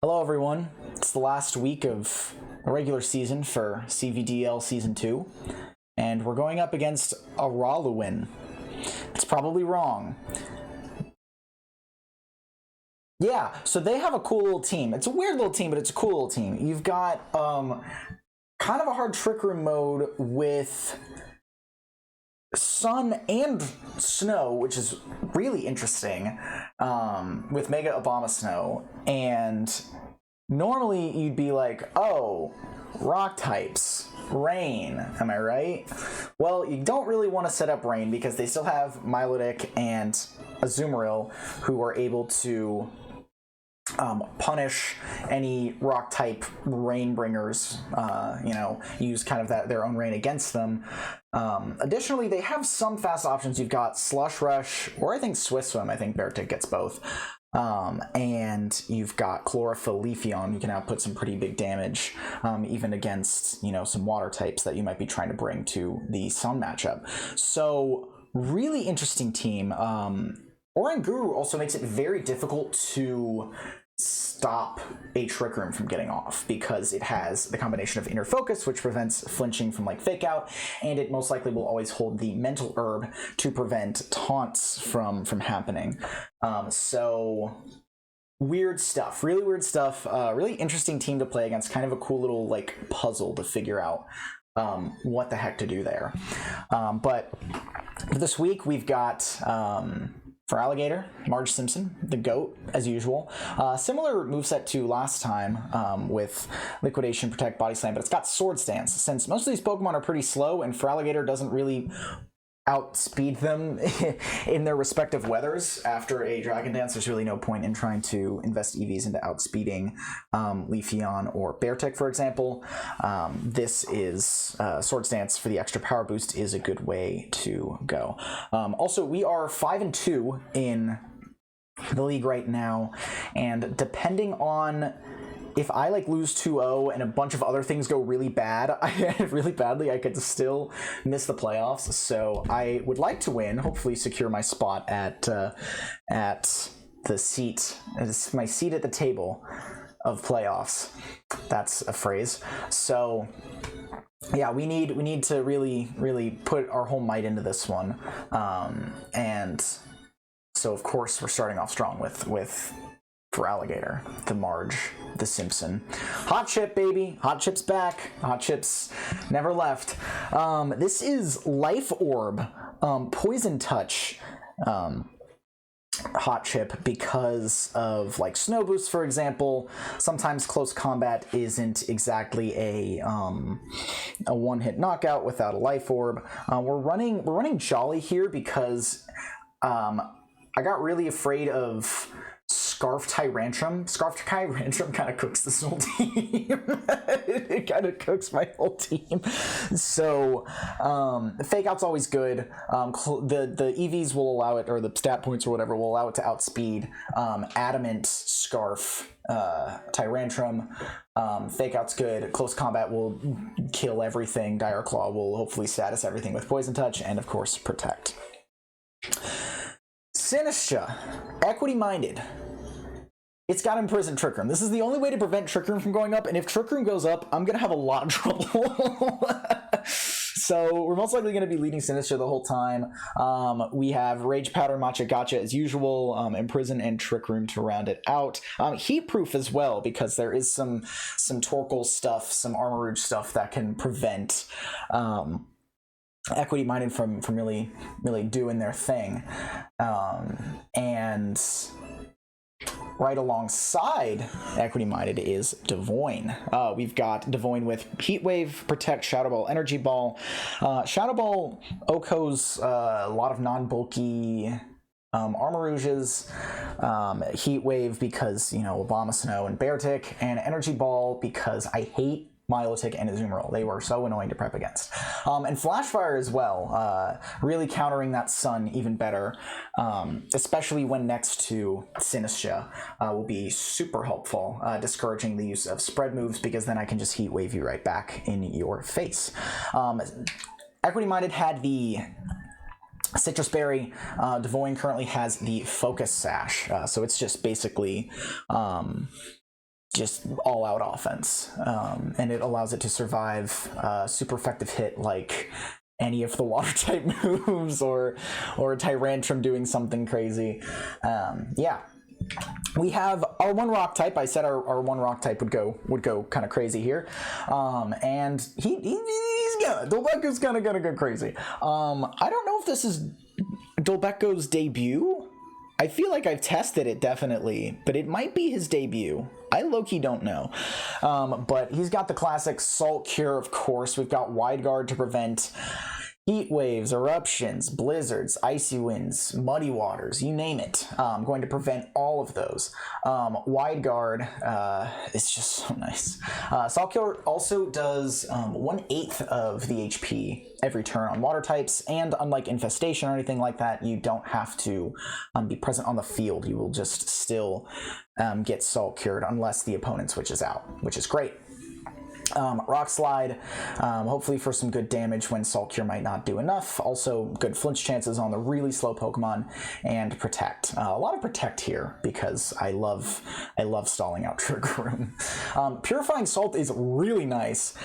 Hello everyone, it's the last week of the regular season for CVDL Season 2, and we're going up against Araluwen. It's probably wrong. Yeah, so they have a cool little team. It's a weird little team, but it's a cool little team. You've got kind of a hard trick room mode with sun and snow, which is really interesting, with Mega Obama Snow. And normally you'd be like, oh, rock types, rain, am I right? Well, you don't really want to set up rain because they still have Milotic and Azumarill who are able to punish any rock type rain bringers, use kind of their own rain against them. Additionally, they have some fast options. You've got Slush Rush, or I think Swift Swim. I think Beartic gets both. And you've got Chlorophyll Leafeon. You can output some pretty big damage, even against, some water types that you might be trying to bring to the Sun matchup. So, really interesting team. Oranguru also makes it very difficult to stop a Trick Room from getting off because it has the combination of Inner Focus, which prevents flinching from Fake Out, and it most likely will always hold the Mental Herb to prevent taunts from happening. So weird stuff, really weird stuff. Really interesting team to play against. Kind of a cool little puzzle to figure out what the heck to do there. But for this week, we've got for Alligator, Marge Simpson, the GOAT, as usual. Similar moveset to last time with Liquidation, Protect, Body Slam, but it's got Sword Stance. Since most of these Pokemon are pretty slow, and for Alligator doesn't really outspeed them in their respective weathers after a Dragon Dance, there's really no point in trying to invest EVs into outspeeding Leafeon or Beartic, for example. This is Sword Stance for the extra power boost is a good way to go. Also, we are 5-2 in the league right now, and depending on if I lose 2-0 and a bunch of other things go really bad, really badly, I could still miss the playoffs. So I would like to win, hopefully secure my spot at the seat, it's my seat at the table of playoffs. That's a phrase. So yeah, we need to really put our whole might into this one. And so of course we're starting off strong with for Alligator, the Marge, the Simpson. Hot Chip, baby. Hot Chip's back. Hot Chip's never left. This is Life Orb, Poison Touch, Hot Chip because of Snow Boost, for example. Sometimes close combat isn't exactly a one-hit knockout without a Life Orb. We're running Jolly here because I got really afraid of Scarf Tyrantrum. Scarf Tyrantrum kind of cooks this whole team. It kind of cooks my whole team. So Fake Out's always good. The EVs will allow it, or the stat points or whatever will allow it to outspeed Adamant, Scarf, Tyrantrum. Fake Out's good. Close combat will kill everything. Dire Claw will hopefully status everything with Poison Touch, and of course Protect. Sinistra, Equity Minded. It's got Imprison Trick Room. This is the only way to prevent Trick Room from going up, and if Trick Room goes up, I'm gonna have a lot of trouble. So we're most likely gonna be leading Sinistra the whole time. We have Rage Powder, Matcha Gotcha as usual, Imprison and Trick Room to round it out. Heat Proof as well, because there is some Torkoal stuff, some Armarouge stuff that can prevent Equity Minded from really doing their thing. And right alongside Equity Minded is Devoin. We've got Devoin with Heat Wave, Protect, Shadow Ball, Energy Ball. Shadow Ball OHKOs a lot of non-bulky Armarouges, Heat Wave because, Obama Snow and Beartic, and Energy Ball because I hate Milotic and Azumarill. They were so annoying to prep against. And Flashfire as well, really countering that Sun even better, especially when next to Sinistra, will be super helpful, discouraging the use of spread moves because then I can just Heat Wave you right back in your face. Equity Minded had the Citrus Berry. Devoin currently has the Focus Sash, so it's just basically just all-out offense, and it allows it to survive super effective hit like any of the water type moves or a Tyrantrum doing something crazy. Yeah. We have our one rock type. I said our one rock type would go kind of crazy here, and he's gonna. Dolbecco's gonna go crazy. I don't know if this is Dolbecco's debut. I feel like I've tested it definitely, but it might be his debut. I low-key don't know. But he's got the classic Salt Cure, of course. We've got Wide Guard to prevent heat waves, eruptions, blizzards, icy winds, muddy waters, you name it. Going to prevent all of those. Wide Guard is just so nice. Salt Cure also does 1/8 of the HP every turn on water types, and unlike Infestation or anything like that, you don't have to be present on the field. You will just still get Salt Cured unless the opponent switches out, which is great. Rock Slide, hopefully for some good damage when Salt Cure might not do enough. Also good flinch chances on the really slow Pokemon, and Protect. A lot of Protect here because I love stalling out Trick Room. Purifying Salt is really nice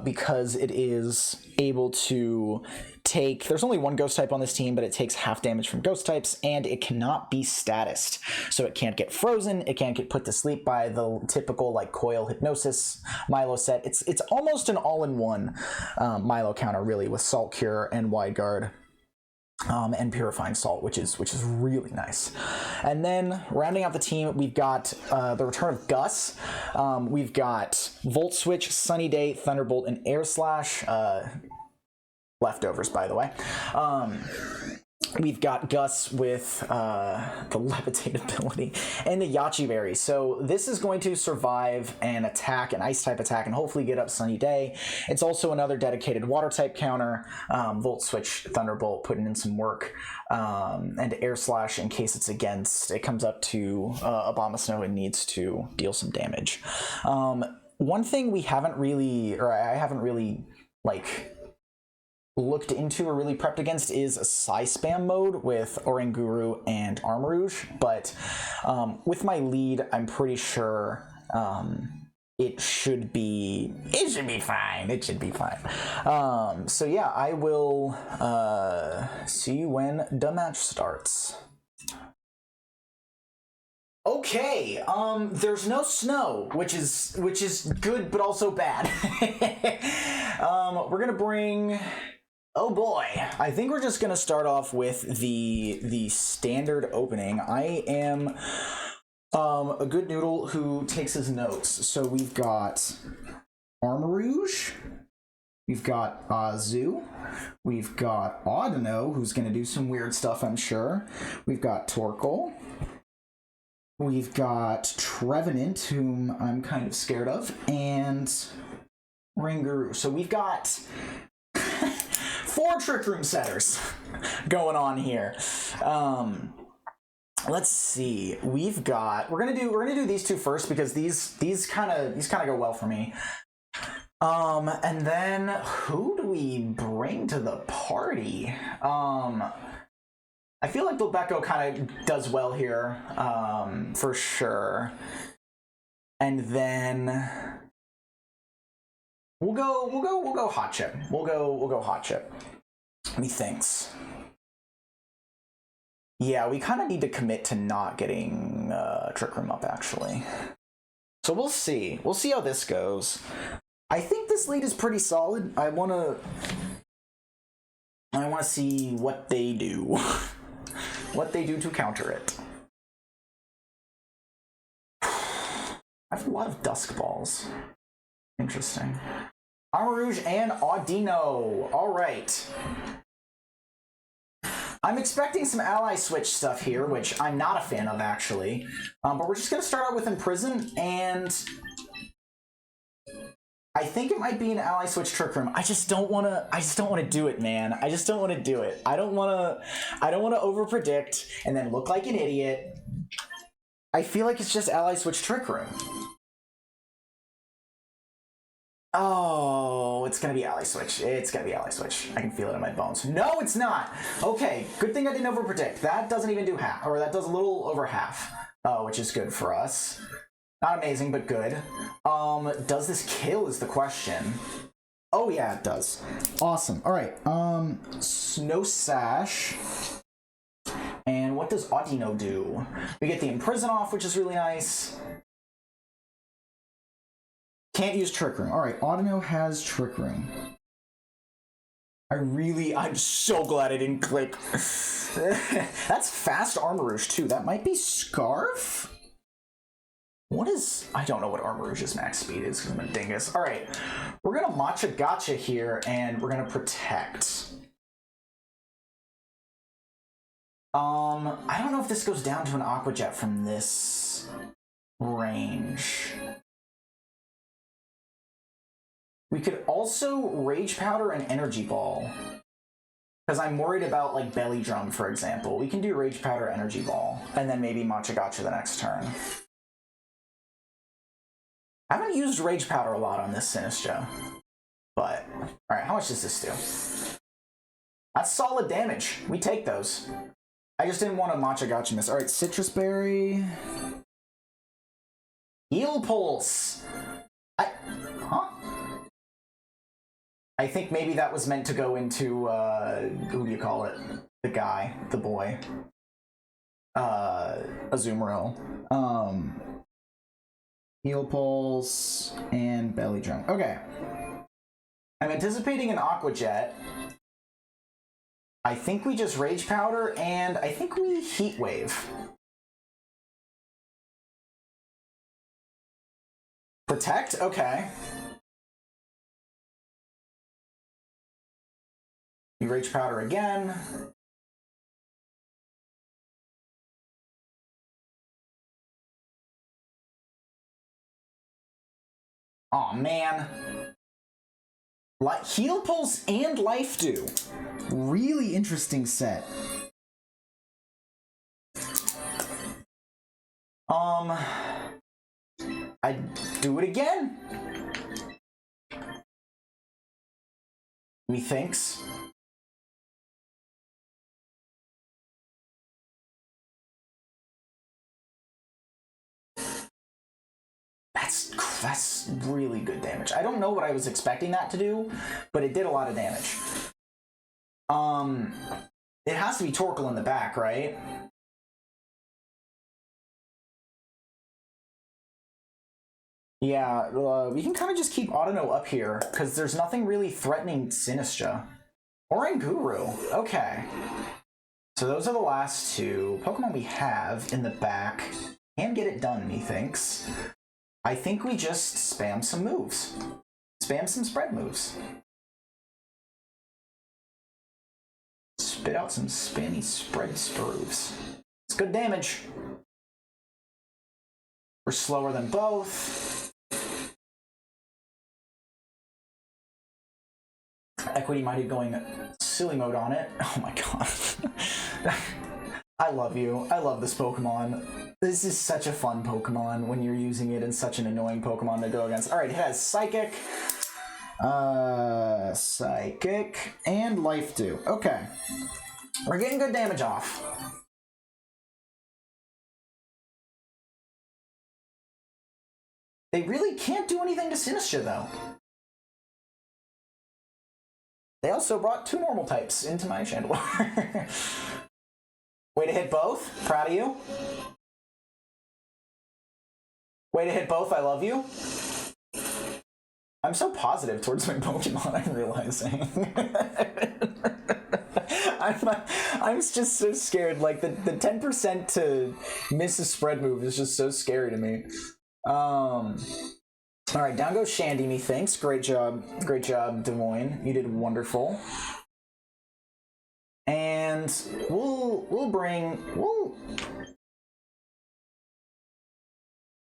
because it is able to take, there's only one ghost type on this team, but it takes half damage from ghost types, and it cannot be statused. So it can't get frozen, it can't get put to sleep by the typical like Coil, Hypnosis, Milo set. It's almost an all-in-one Milo counter really, with Salt Cure and Wide Guard. And Purifying Salt, which is really nice. And then rounding out the team, we've got the return of Gus. We've got Volt Switch, Sunny Day, Thunderbolt, and Air Slash. Leftovers, by the way. We've got Gus with the Levitate ability and the Yachi Berry. So this is going to survive an attack, an ice type attack, and hopefully get up Sunny Day. It's also another dedicated water type counter. Volt Switch, Thunderbolt, putting in some work, and Air Slash in case it's against. It comes up to Abomasnow and needs to deal some damage. One thing we haven't really, or I haven't really like looked into or really prepped against is a Psy-Spam mode with Oranguru and Armarouge, but with my lead, I'm pretty sure it should be fine. It should be fine. So yeah, I will see you when the match starts. Okay, there's no snow, which is good but also bad. We're gonna bring, oh boy, I think we're just gonna start off with the standard opening. I am a good noodle who takes his notes. So we've got Armarouge, we've got Azu, we've got Audino, who's gonna do some weird stuff, I'm sure. We've got Torkoal. We've got Trevenant, whom I'm kind of scared of, and Ringuru. So we've got 4 Trick Room setters going on here. Let's see. We've got, we're gonna do these two first because these kind of go well for me. And then who do we bring to the party? I feel like Dolbecco kind of does well here, for sure. And then we'll go Hot Chip. We'll go Hot Chip. Methinks. Yeah, we kind of need to commit to not getting Trick Room up, actually. So we'll see. We'll see how this goes. I think this lead is pretty solid. I wanna see what they do. What they do to counter it. I have a lot of Dusk Balls. Interesting. Armarouge and Audino. All right. I'm expecting some ally switch stuff here, which I'm not a fan of, actually. But we're just going to start out with Imprison, and I think it might be an ally switch Trick Room. I just don't want to do it, man. I just don't want to do it. I don't want to overpredict and then look like an idiot. I feel like it's just ally switch Trick Room. Oh, it's going to be ally switch. It's going to be ally switch. I can feel it in my bones. No, it's not. Okay, good thing I didn't overpredict. That doesn't even do half, or that does a little over half, which is good for us. Not amazing, but good. Does this kill is the question. Oh yeah, it does. Awesome. All right. Snow Sash. And what does Audino do? We get the Imprison off, which is really nice. Can't use Trick Room. All right, Audino has Trick Room. I'm so glad I didn't click. That's fast Armarouge too. That might be Scarf? What is... I don't know what Armarouge's max speed is because I'm a dingus. All right, we're gonna Matcha Gotcha here and we're gonna Protect. I don't know if this goes down to an Aqua Jet from this range. We could also Rage Powder and Energy Ball. Because I'm worried about, like, Belly Drum, for example. We can do Rage Powder, Energy Ball, and then maybe Matcha Gotcha the next turn. I haven't used Rage Powder a lot on this Sinistcha. But, alright, how much does this do? That's solid damage. We take those. I just didn't want a Matcha Gotcha miss. Alright, Citrus Berry. Heal Pulse! I think maybe that was meant to go into, who do you call it? The guy, the boy. Azumarill. Heal Pulse and Belly Drum. Okay. I'm anticipating an Aqua Jet. I think we just Rage Powder, and I think we Heat Wave. Protect? Okay. We Rage Powder again. Aw, man. Heal Pulse and Life Dew. Really interesting set. I'd do it again. Methinks. That's really good damage. I don't know what I was expecting that to do, but it did a lot of damage. It has to be Torkoal in the back, right? Yeah, we can kind of just keep Audino up here, because there's nothing really threatening Sinistcha. Oranguru, okay. So those are the last two Pokemon we have in the back. Can get it done, methinks. I think we just spam some moves. Spam some spread moves. Spit out some spammy spread moves. It's good damage. We're slower than both. Equity might be going silly mode on it. Oh my god. I love you. I love this Pokemon. This is such a fun Pokemon when you're using it in such an annoying Pokemon to go against. Alright, it has Psychic. Psychic and Life Dew. Okay. We're getting good damage off. They really can't do anything to Sinistcha, though. They also brought two normal types into my Chandelure. Way to hit both. Proud of you. Way to hit both. I love you. I'm so positive towards my Pokemon, I'm realizing. I'm just so scared. Like, the 10% to miss a spread move is just so scary to me. Alright, down goes Shandy, methinks. Great job, Des Moines. You did wonderful. And we'll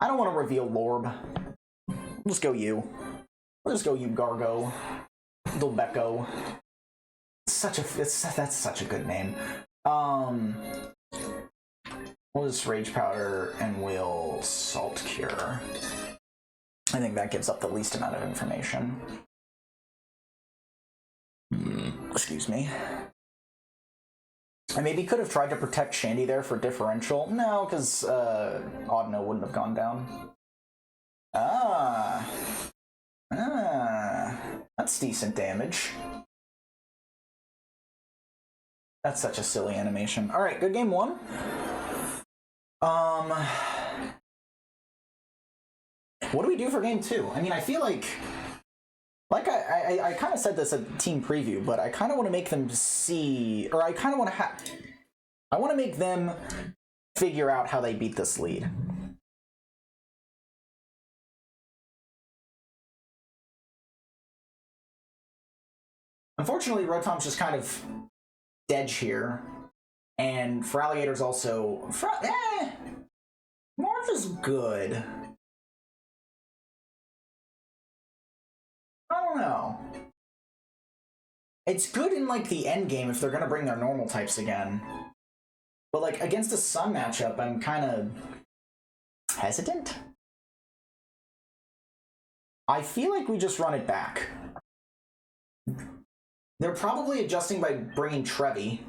I don't want to reveal Lorb. We'll just go you. We'll just go you, Gargo. Dolbecco. That's such a good name. We'll just Rage Powder and we'll Salt Cure. I think that gives up the least amount of information. Excuse me. I maybe could have tried to protect Shandy there for differential. No, because Audino wouldn't have gone down. Ah. Ah. That's decent damage. That's such a silly animation. Alright, good game one. What do we do for game two? I mean, I feel like I kind of said this at team preview, but I kind of want to make them see, or I kind of want to I want to make them figure out how they beat this lead. Unfortunately, Rotom's just kind of dead here, and Feraligator's also... Marv is good. I don't know. It's good in, like, the end game if they're gonna bring their normal types again. But, like, against a Sun matchup, I'm kind of hesitant. I feel like we just run it back. They're probably adjusting by bringing Trevi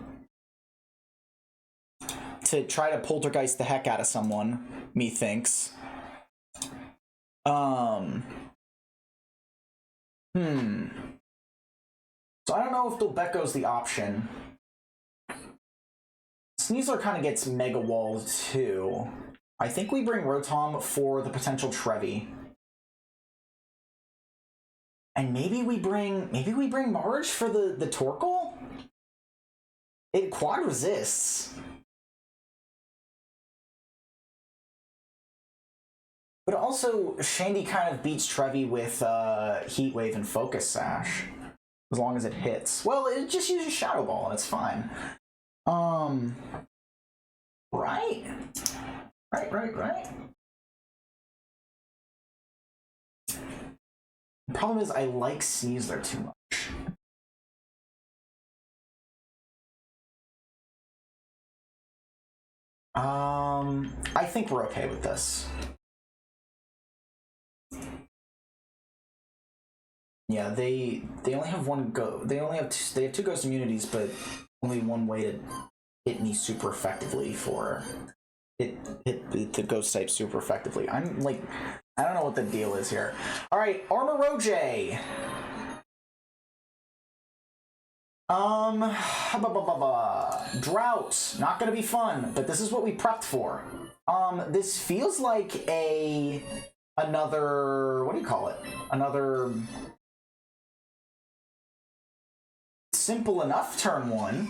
to try to poltergeist the heck out of someone, methinks. So I don't know if Delbecco's the option. Sneasler kind of gets Mega Walled too. I think we bring Rotom for the potential Trevi. And maybe we bring Marge for the Torkoal? It quad resists. But also, Shandy kind of beats Trevi with Heat Wave and Focus Sash. As long as it hits. Well, it just uses Shadow Ball and it's fine. Right. The problem is I like Sneasler too much. I think we're okay with this. Yeah, they only have one go. They have two ghost immunities, but only one way to hit me super effectively for hit the ghost type super effectively. I'm like, I don't know what the deal is here. All right, Armoroj. Drought, not gonna be fun, but this is what we prepped for. This feels like another, what do you call it? Another simple enough turn one.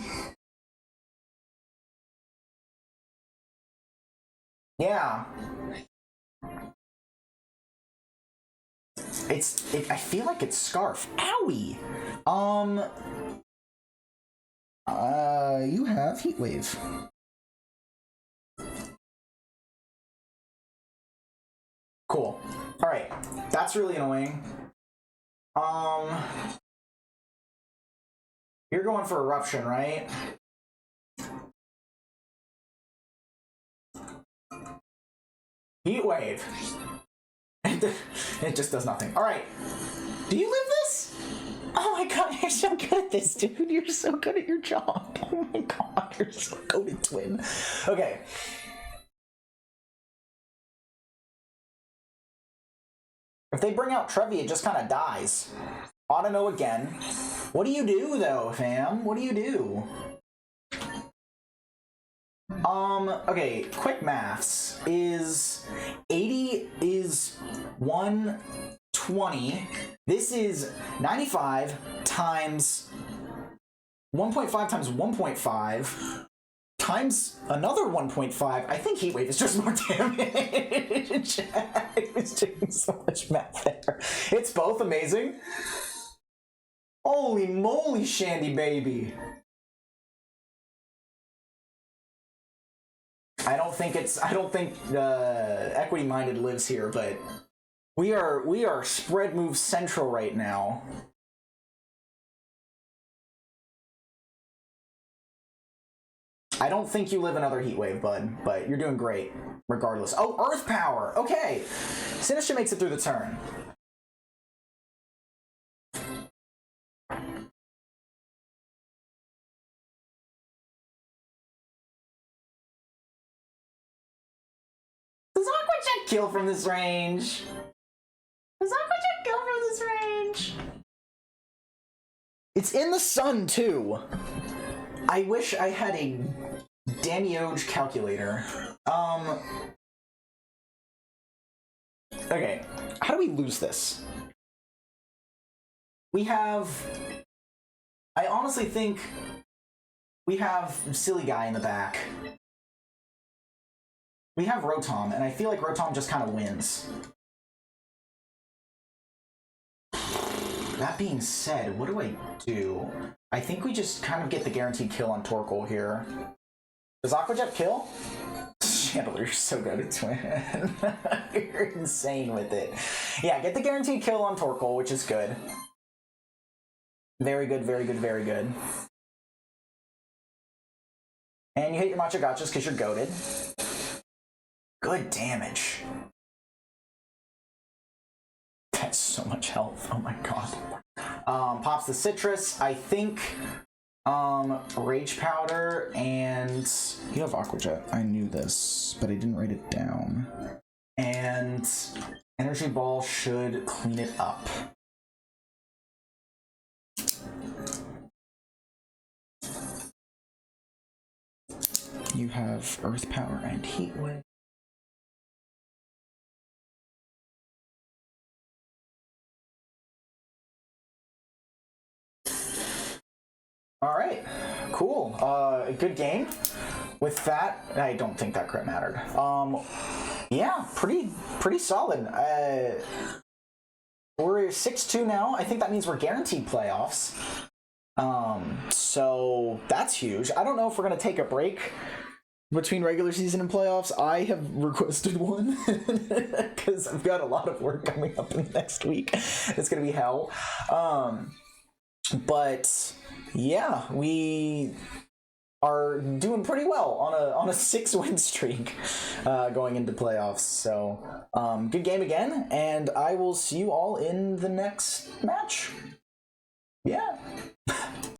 Yeah. I feel like it's Scarf. Owie! You have Heat Wave. Cool. Alright. That's really annoying. You're going for Eruption, right? Heat Wave. It just does nothing. Alright. Do you live this? Oh my god, you're so good at this, dude. You're so good at your job. Oh my god, you're so good at Twin. Okay. If they bring out Trevi, it just kind of dies. Auto again. What do you do, though, fam? What do you do? Okay, quick maths is 80 is 120. This is 95 times 1.5 times 1.5 times another 1.5. I think Heat Wave is just more damage. I was doing so much math there. It's both amazing. Holy moly, Shandy baby. I don't think Equity Minded lives here, but we are spread move central right now. I don't think you live another Heat Wave, bud, but you're doing great regardless. Oh, Earth Power. Okay. Sinistra makes it through the turn. Does Aqua Jet kill from this range? It's in the sun, too. I wish I had a Damioj calculator. Okay, how do we lose this? We have... I honestly think we have Silly Guy in the back. We have Rotom, and I feel like Rotom just kind of wins. That being said, what do I do? I think we just kind of get the guaranteed kill on Torkoal here. Does Aqua Jet kill? Chandler, you're so good at Twin. You're insane with it. Yeah, get the guaranteed kill on Torkoal, which is good. Very good, very good, very good. And you hit your Matcha Gotchas because you're goated. Good damage. That's so much health. Oh my god. Pops the Citrus. I think Rage Powder and you have Aqua Jet. I knew this, but I didn't write it down. And Energy Ball should clean it up. You have Earth Power and Heat Wave. All right, cool. Good game. With that, I don't think that crit mattered. Yeah, pretty solid. We're 6-2 now. I think that means we're guaranteed playoffs. So that's huge. I don't know if we're gonna take a break between regular season and playoffs. I have requested one because I've got a lot of work coming up in the next week. It's gonna be hell. But yeah, we are doing pretty well on a 6-win streak going into playoffs. So good game again, and I will see you all in the next match. Yeah.